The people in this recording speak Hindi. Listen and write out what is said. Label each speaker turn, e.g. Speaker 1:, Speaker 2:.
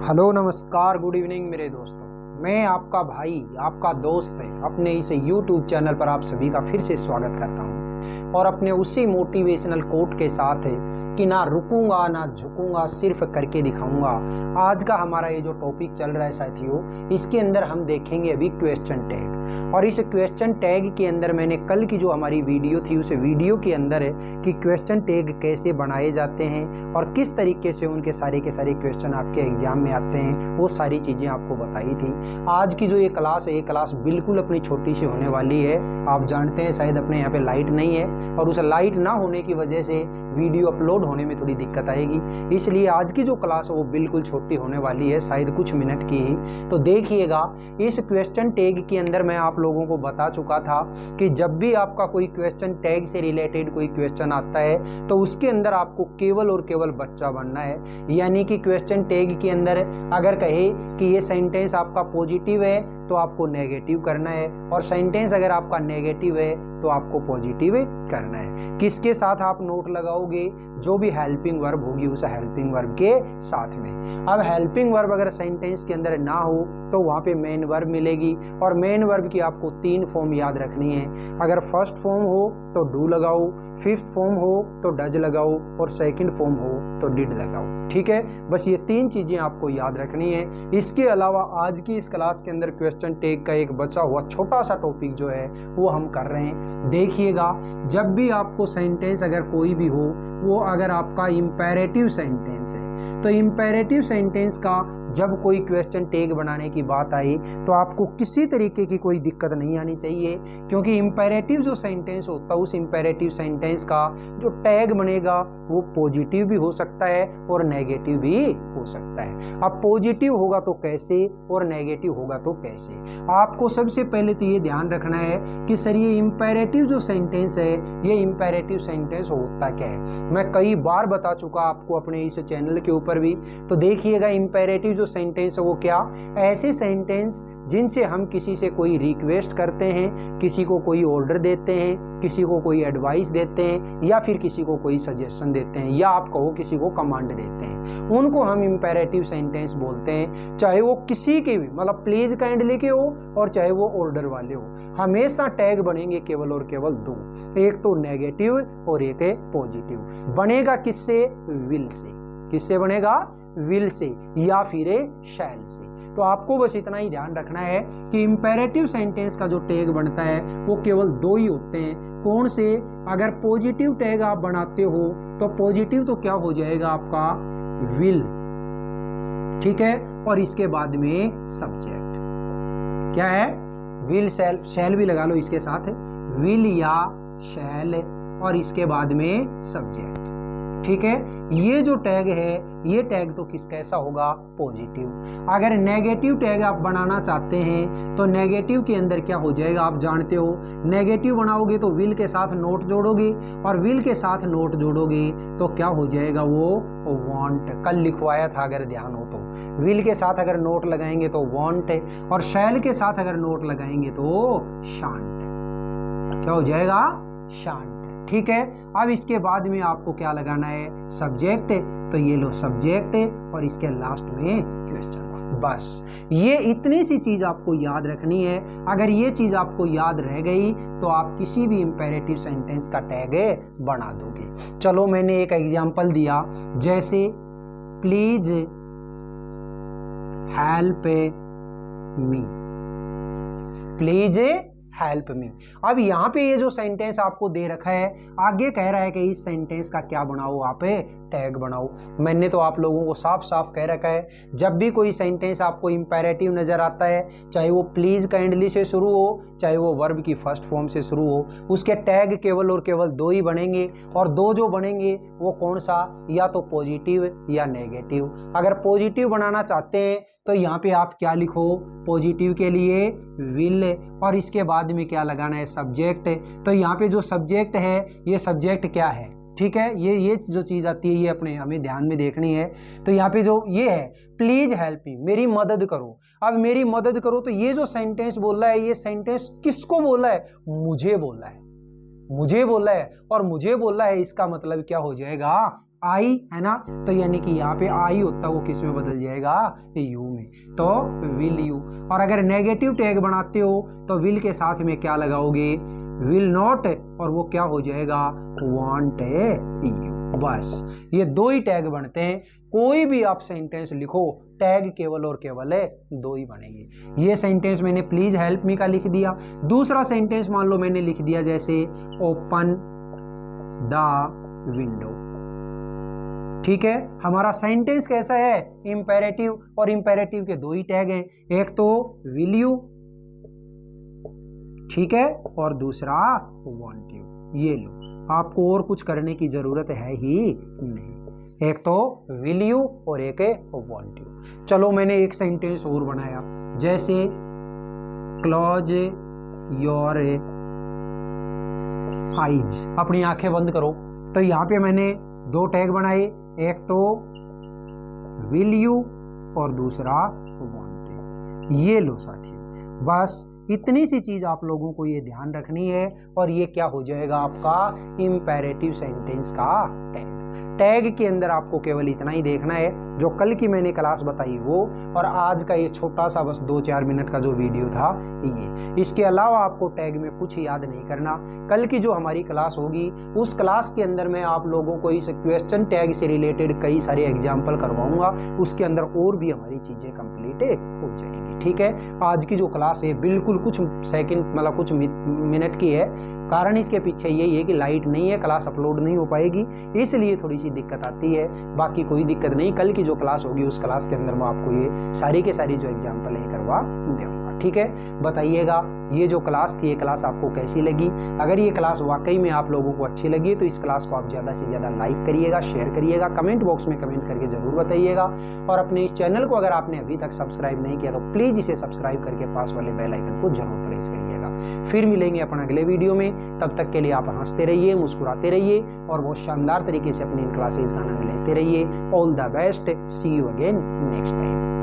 Speaker 1: हेलो नमस्कार गुड इवनिंग मेरे दोस्तों। मैं आपका भाई आपका दोस्त अपने इस YouTube चैनल पर आप सभी का फिर से स्वागत करता हूं और अपने उसी मोटिवेशनल कोट के साथ है कि ना रुकूंगा ना झुकूंगा, सिर्फ करके दिखाऊंगा। आज का हमारा ये जो टॉपिक चल रहा है साथियों, इसके अंदर हम देखेंगे अभी क्वेश्चन टैग। और इस क्वेश्चन टैग के अंदर मैंने कल की जो हमारी वीडियो थी उस वीडियो के अंदर है कि क्वेश्चन टैग कैसे बनाए जाते हैं और किस तरीके से उनके सारे के सारे क्वेश्चन आपके एग्जाम में आते हैं, वो सारी चीज़ें आपको बताई थी। आज की जो ये क्लास है, ये क्लास बिल्कुल अपनी छोटी सी होने वाली है। आप जानते हैं शायद अपने यहाँ पे लाइट नहीं है और उस लाइट ना होने की वजह से वीडियो अपलोड होने में थोड़ी दिक्कत आएगी, इसलिए आज की जो क्लास है वो बिल्कुल छोटी होने वाली है, शायद कुछ मिनट की ही। तो देखिएगा, इस क्वेश्चन टैग के अंदर मैं आप लोगों को बता चुका था कि जब भी आपका कोई क्वेश्चन टैग से रिलेटेड कोई क्वेश्चन आता है तो उसके अंदर आपको केवल और केवल बच्चा बनना है। यानी कि क्वेश्चन टैग के अंदर अगर कहे कि ये सेंटेंस आपका पॉजिटिव है तो आपको नेगेटिव करना है, और सेंटेंस अगर आपका नेगेटिव है तो आपको पॉजिटिव करना है। किसके साथ आप नोट लगाओगे? जो भी हेल्पिंग वर्ब होगी उस हेल्पिंग वर्ब के साथ में। अब हेल्पिंग वर्ब अगर सेंटेंस के अंदर ना हो तो वहाँ पे मेन वर्ब मिलेगी, और मेन वर्ब की आपको 3 फॉर्म याद रखनी है। अगर फर्स्ट फॉर्म हो तो डू लगाओ, फिफ्थ फॉर्म हो तो डज लगाओ, और सेकंड फॉर्म हो तो डिड लगाओ। ठीक है, बस ये 3 चीजें आपको याद रखनी है। इसके अलावा आज की इस क्लास के अंदर क्वेश्चन टैग का एक बचा हुआ छोटा सा टॉपिक जो है वो हम कर रहे हैं। देखिएगा, जब भी आपको सेंटेंस अगर कोई भी हो, वो अगर आपका इंपेरेटिव सेंटेंस है तो इंपेरेटिव सेंटेंस का जब कोई क्वेश्चन टैग बनाने की बात आई तो आपको किसी तरीके की कोई दिक्कत नहीं आनी चाहिए, क्योंकि इंपेरेटिव जो सेंटेंस होता है उस इंपेरेटिव सेंटेंस का जो टैग बनेगा वो पॉजिटिव भी हो सकता है और नेगेटिव भी हो सकता है। अब पॉजिटिव होगा तो कैसे और नेगेटिव होगा तो कैसे? आपको सबसे पहले तो ये ध्यान रखना है कि सर ये इंपेरेटिव जो सेंटेंस है, ये इंपेरेटिव सेंटेंस होता क्या है। मैं कई बार बता चुका आपको अपने इस चैनल के ऊपर भी। तो देखिएगा, इंपेरेटिव जो सेंटेंस है वो क्या, ऐसे सेंटेंस जिनसे हम किसी से कोई रिक्वेस्ट करते हैं, किसी को कोई ऑर्डर देते हैं, किसी को कोई एडवाइस देते हैं, या फिर किसी को कोई सजेशन देते हैं, या आप कहो किसी को कमांड देते हैं, उनको हम इंपेरेटिव सेंटेंस बोलते हैं। चाहे वो किसी के भी, मतलब प्लीज काइंडली के हो और चाहे वो ऑर्डर वाले हो, हमेशा टैग बनेंगे केवल और केवल 2, एक तो नेगेटिव और एक है पॉजिटिव। बनेगा किससे? Will say. किससे बनेगा? विल से या फिर शैल से। तो आपको बस इतना ही ध्यान रखना है कि इंपेरेटिव सेंटेंस का जो टैग बनता है वो केवल 2 ही होते हैं। कौन से? अगर पॉजिटिव टैग आप बनाते हो तो पॉजिटिव तो क्या हो जाएगा आपका? विल। ठीक है, और इसके बाद में सब्जेक्ट क्या है? विल शैल, शैल भी लगा लो इसके साथ, विल या शैल, और इसके बाद में सब्जेक्ट। ठीक है, ये जो टैग है ये टैग तो किस कैसा होगा? पॉजिटिव। अगर नेगेटिव टैग आप बनाना चाहते हैं तो नेगेटिव के अंदर क्या हो जाएगा आप जानते हो। नेगेटिव बनाओगे तो विल के साथ नोट जोड़ोगे, और विल के साथ नोट जोड़ोगे तो क्या हो जाएगा? वो वांट। कल लिखवाया था अगर ध्यान हो तो। विल के साथ अगर नोट लगाएंगे तो वांट, और शैल के साथ अगर नोट लगाएंगे तो शांत। क्या हो जाएगा? शांत। ठीक है, अब इसके बाद में आपको क्या लगाना है? सब्जेक्ट। तो ये लो सब्जेक्ट, और इसके लास्ट में क्वेश्चन। बस ये इतनी सी चीज आपको याद रखनी है। अगर ये चीज आपको याद रह गई तो आप किसी भी इंपेरेटिव सेंटेंस का टैग बना दोगे। चलो, मैंने एक एग्जांपल दिया, जैसे please help me. Please help me. अब यहाँ पे ये जो सेंटेंस आपको दे रखा है, आगे कह रहा है कि इस सेंटेंस का क्या बनाओ? आप टैग बनाओ। मैंने तो आप लोगों को साफ साफ कह रखा है, जब भी कोई सेंटेंस आपको इंपेरेटिव नजर आता है, चाहे वो प्लीज काइंडली से शुरू हो, चाहे वो वर्ब की फर्स्ट फॉर्म से शुरू हो, उसके टैग केवल और केवल 2 ही बनेंगे। और 2 जो बनेंगे वो कौन सा? या तो पॉजिटिव या नेगेटिव। अगर पॉजिटिव बनाना चाहते हैं तो यहाँ पे आप क्या लिखो? पॉजिटिव के लिए विल, और इसके बाद में क्या लगाना है? सब्जेक्ट। तो यहाँ पे जो सब्जेक्ट है, ये सब्जेक्ट क्या है? ठीक है, ये जो चीज आती है ये अपने हमें ध्यान में देखनी है। तो यहाँ पे जो ये है, प्लीज हेल्प मी, मेरी मदद करो। अब मेरी मदद करो, तो ये जो सेंटेंस बोल रहा है, ये सेंटेंस किसको बोला है? मुझे बोला है। मुझे बोला है, और मुझे बोला है इसका मतलब क्या हो जाएगा? आई है ना, तो यानी कि यहाँ पे आई होता वो किस में बदल जाएगा, यू में, तो विल यू। और अगर नेगेटिव टैग बनाते हो तो विल के साथ में क्या लगाओगे, विल नॉट, और वो क्या हो जाएगा, वांट यू। बस ये दो ही टैग बनते हैं। कोई भी आप सेंटेंस लिखो, टैग केवल और केवल दो ही बनेंगे। ये सेंटेंस मैंने प्लीज हेल्प मी का लिख दिया। दूसरा सेंटेंस मान लो मैंने लिख दिया जैसे ओपन द विंडो, ठीक है। हमारा सेंटेंस कैसा है, इंपेरेटिव, और इंपेरेटिव के दो ही टैग हैं, एक तो विल यू, ठीक है, और दूसरा वांट यू। ये लो, आपको और कुछ करने की जरूरत है ही नहीं, एक तो विल यू और एक है वांट यू। चलो मैंने एक सेंटेंस और बनाया, जैसे क्लोज योर आईज, अपनी आंखें बंद करो। तो यहाँ पे मैंने दो टैग बनाए, एक तो विल यू और दूसरा वांट यू। ये लो साथियों, बस इतनी सी चीज आप लोगों को ये ध्यान रखनी है, और ये क्या हो जाएगा आपका इंपेरेटिव सेंटेंस का टैग। टैग के अंदर आपको केवल इतना ही देखना है, जो कल की मैंने क्लास बताई वो, और आज का ये छोटा सा बस 2-4 मिनट का जो वीडियो था ये। इसके अलावा आपको टैग में कुछ याद नहीं करना। कल की जो हमारी क्लास होगी उस क्लास के अंदर मैं आप लोगों को इस क्वेश्चन टैग से रिलेटेड कई सारे एग्जाम्पल करवाऊंगा, उसके अंदर और भी हमारी चीजें कंप्लीट हो जाएंगी, ठीक है। आज की जो क्लास है बिल्कुल कुछ सेकंड मतलब कुछ मिनट की है, कारण इसके पीछे यही है कि लाइट नहीं है, क्लास अपलोड नहीं हो पाएगी, इसलिए थोड़ी सी दिक्कत आती है, बाकी कोई दिक्कत नहीं। कल की जो क्लास होगी उस क्लास के अंदर मैं आपको ये सारी के सारी जो एग्जाम्पल है करवा दूंगा, ठीक है। बताइएगा ये जो क्लास थी, ये क्लास आपको कैसी लगी। अगर ये क्लास वाकई में आप लोगों को अच्छी लगी तो इस क्लास को आप ज़्यादा से ज़्यादा लाइक करिएगा, शेयर करिएगा, कमेंट बॉक्स में कमेंट करके ज़रूर बताइएगा। और अपने इस चैनल को अगर आपने अभी तक सब्सक्राइब नहीं किया तो प्लीज़ इसे सब्सक्राइब करके पास वाले बेल आइकन को जरूर प्रेस करिएगा। फिर मिलेंगे अपन अगले वीडियो में, तब तक के लिए आप हंसते रहिए, मुस्कुराते रहिए, और बहुत शानदार तरीके से अपनी इन क्लासेज का आनंद लेते रहिए। All the best, see you again next time.